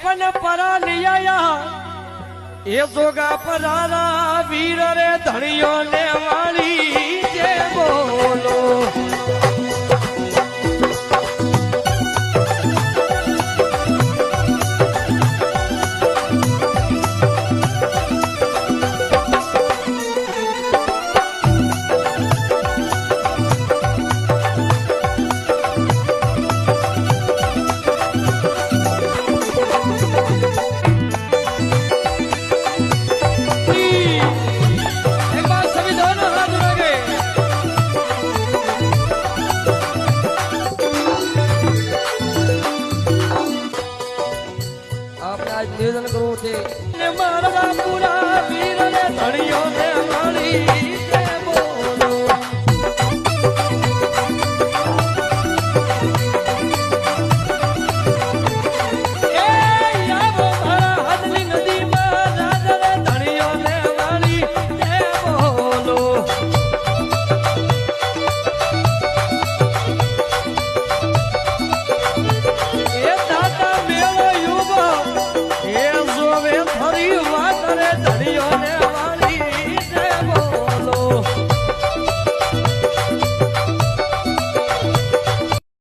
પણ પરા નિયા એ જોગા પરારા વીર રે ધણીઓ ને વાળી જે બોલો નિવેદન કરવું છે મારા પૂરા વીર ને ધણીઓ